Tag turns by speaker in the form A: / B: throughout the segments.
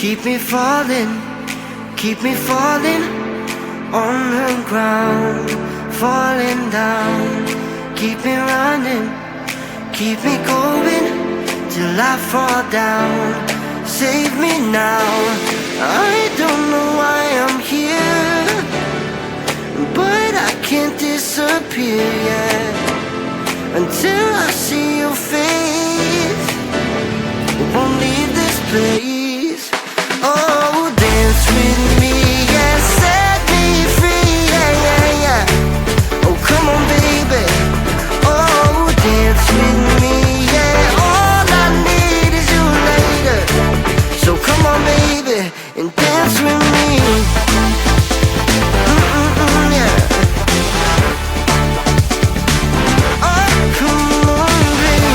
A: Keep me falling on the ground, falling down. Keep me running, keep me going till I fall down. Save me now. I don't know why I'm here, but I can't disappear yet until I see your face. Won't leave this place. Oh, dance with me, yeah, set me free, yeah, yeah, yeah. Oh, come on, baby. Oh, dance with me, yeah. All I need is you later. So come on, baby, and dance with me. Yeah. Oh, come on, baby.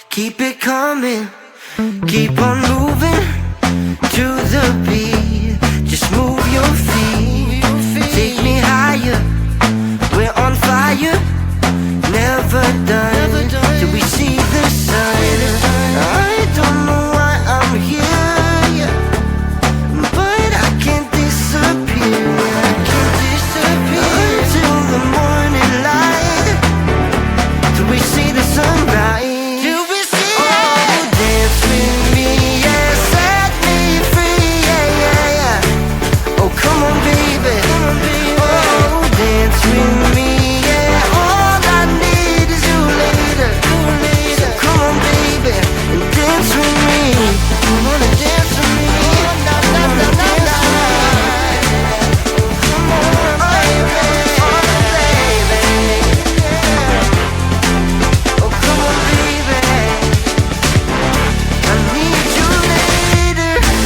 A: Keep it coming, keep on moving to the beat. Just move your feet, take me higher. We're on fire, never done till we see the sun. I don't know why I'm here, but I can't disappear. I can't disappear until the morning light, till we see the sunrise. With me, yeah, all I need is you later. So come on, baby, and dance with me. You wanna dance with me? Come on, dance with me. Come on, baby, oh, come on, baby. I need you later, baby.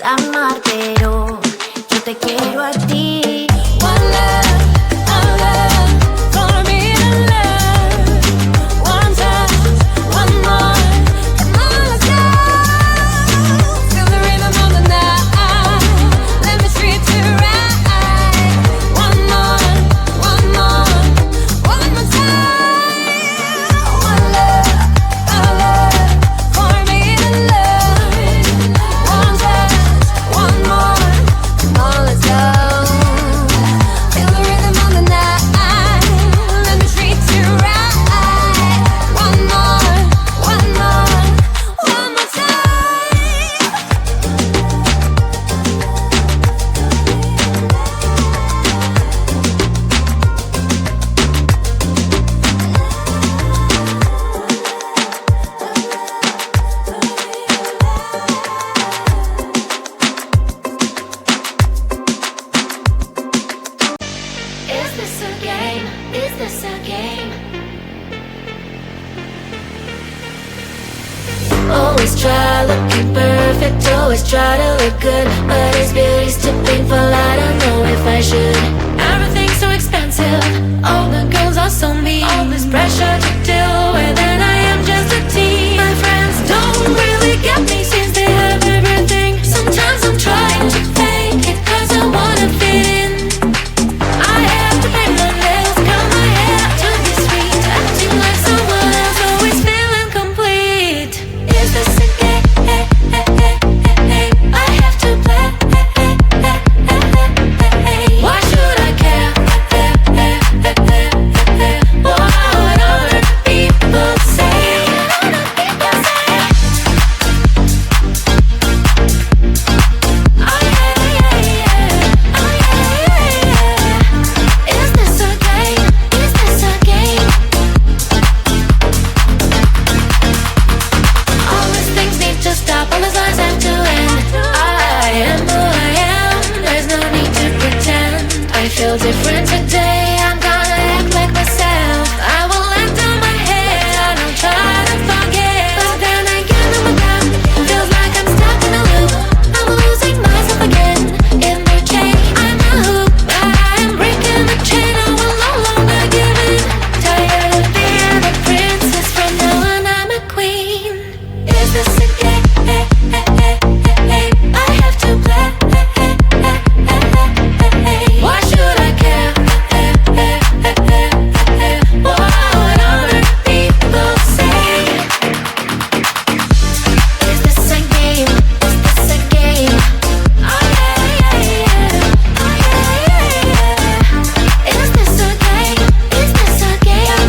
B: amar, pero yo te quiero a ti. One love.
A: Is this a game? Always try looking perfect, always try to look good, but is beauty too painful? I don't know if I should. Everything's so expensive, all the girls are so mean, all this pressure to deal with, and I am just a teen. My friends don't really get me since they have everything. Sometimes I'm trying to fake it cause I wanna fit in. I have to pay my bills, curl my hair to be sweet, acting like someone else, always feeling complete. Is this a game? I have to play. Why should I care? What other people say? Is this a game? Is this a game? All these things need to stop, all these lies have to end. I am who I am, there's no need to pretend. I feel different today, I'm gonna act like myself. I will let down my head, I don't try to forget. But then again, oh my God, feels like I'm stuck in a loop. I'm losing myself again in the chain. I'm a hoop, I am breaking the chain, I will no longer give in. Tired of being a princess, from now on I'm a queen. Is this a game? I have to play. Why should I care? What other people say? Is this a game? Is this a game? Oh yeah, yeah, yeah. Oh yeah, yeah, yeah. Is this a game? Is this a game?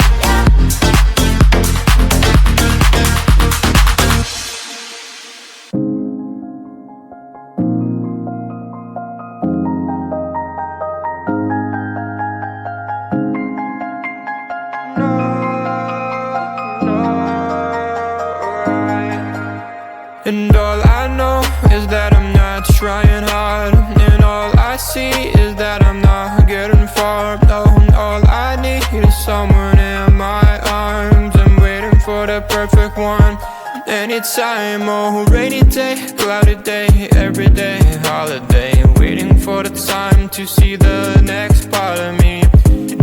B: And all I know is that I'm not trying hard, and all I see is that I'm not getting far. No, all I need is someone in my arms. I'm waiting for the perfect one. Anytime, oh, rainy day, cloudy day, every day, holiday. Waiting for the time to see the next part of me.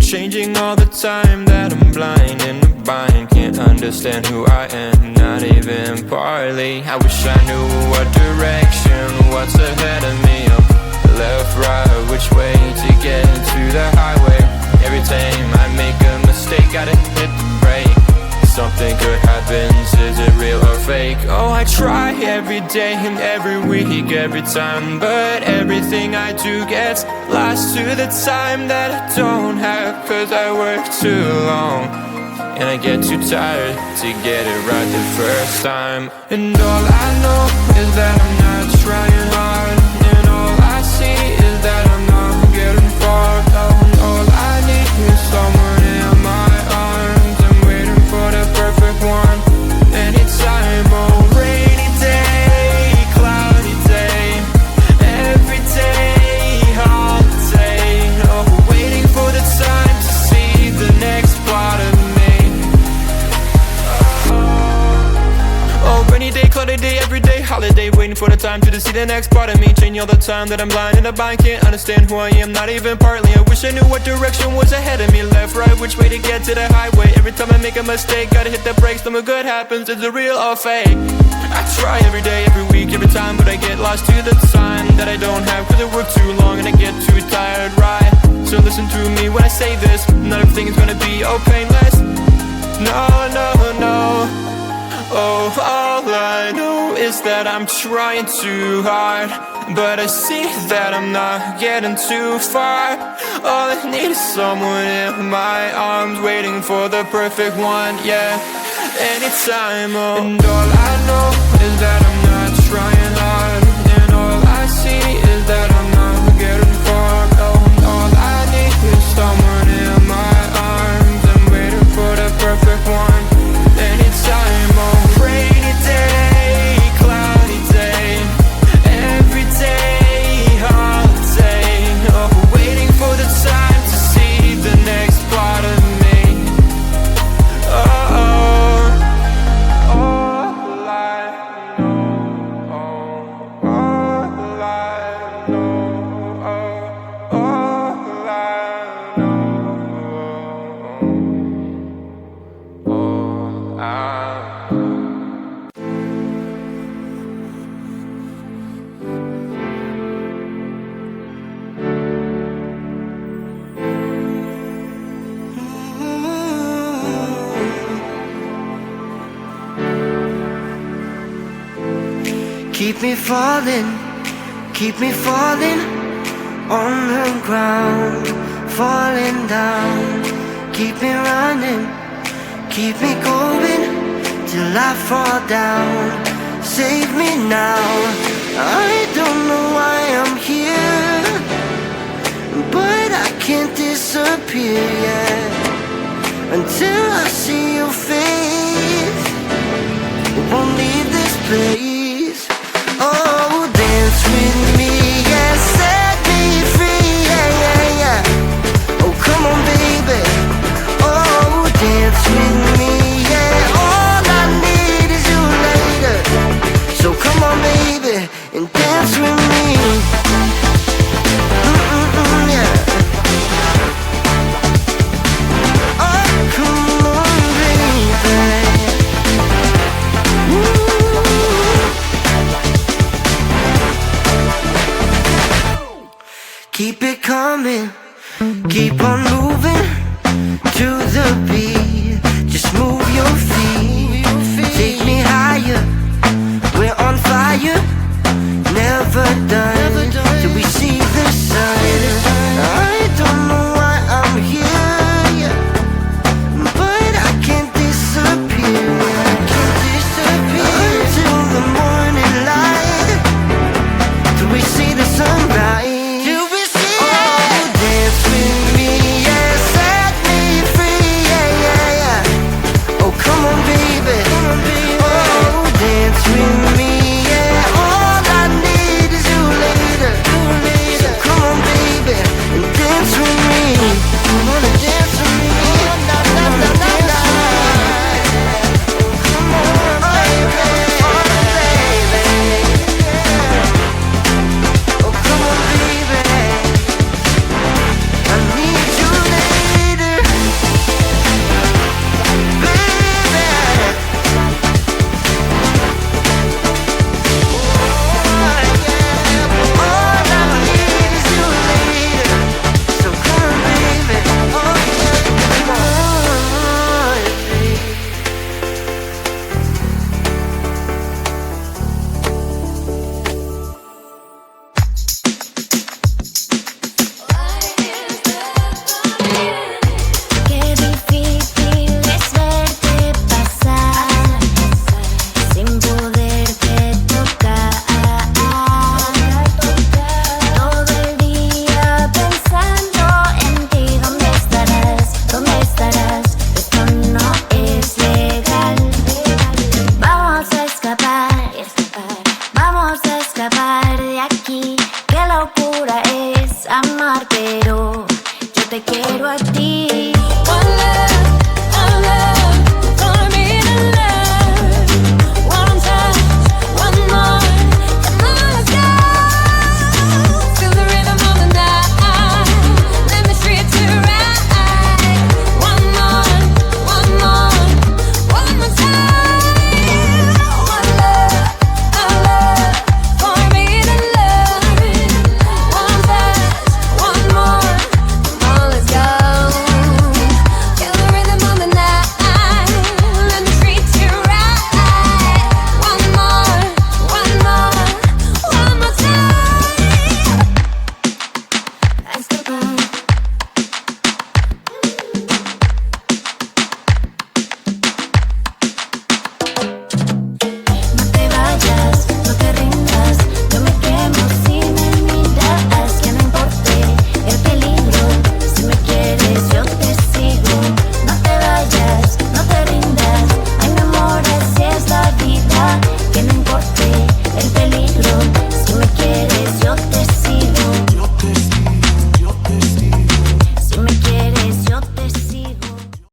B: Changing all the time, that I'm blind in the bind. Can't understand who I am, not even partly. I wish I knew what direction, what's ahead of me. Left, right, which way to get to the highway. Every time I make a mistake, gotta hit the brake. Something good happens, is it real or fake? Oh, I try every day and every week, every time, but everything I do gets lost to the time that I don't have. Cause I work too long, and I get too tired to get it right the first time. And all I know is that I'm not trying hard, and all I see is that I'm not getting far. And all I need is someone in my arms. I'm waiting for the perfect one. Anytime, oh, rainy day, cloudy day, every day, holiday. Oh, waiting for the time to see the next part of me. Oh, rainy day, cloudy day, every day, holiday. Waiting for the time to see the next part of me. Changing all the time that I'm blind in the bind. Can't understand who I am, not even partly. I wish I knew what direction was ahead of me. Left, right, which way to get to the highway. Every time I make a mistake, gotta hit the brakes. Something good happens, is it real or fake? I try every day, every week, every time, but I get lost to the time that I don't have. Cause I work too long and I get too tired, right? So listen to me when I say this, not everything is gonna be all painless. No, no, no. Oh, all I know is that I'm trying too hard, but I see that I'm not getting too far. All I need is someone in my arms, waiting for the perfect one, yeah. Anytime, oh. And all I know is that I'm not trying hard, and all I see is that I'm not getting far. Oh, all I need is someone in my arms. I'm waiting for the perfect one. Anytime, oh, rainy day, cloudy day, every day, holiday. Oh, waiting for the time to see the next part of
A: keep me falling on the ground, falling down. Keep me running, keep me going till I fall down. Save me now, I don't know why I'm here, but I can't disappear yet until I see your face. Won't leave this place. Oh, dance with me, yeah, set me free, yeah, yeah, yeah. Oh, come on, baby. Oh, dance with me, yeah. All I need is you later. So come on, baby, and dance with me. Yeah. Oh, come on, baby. Keep it coming, keep on moving to the beat. Just move your feet, take me higher. We're on fire, never done till we see the sun. I don't know why I'm here, but I can't disappear. Until the morning light, till we see the sunrise.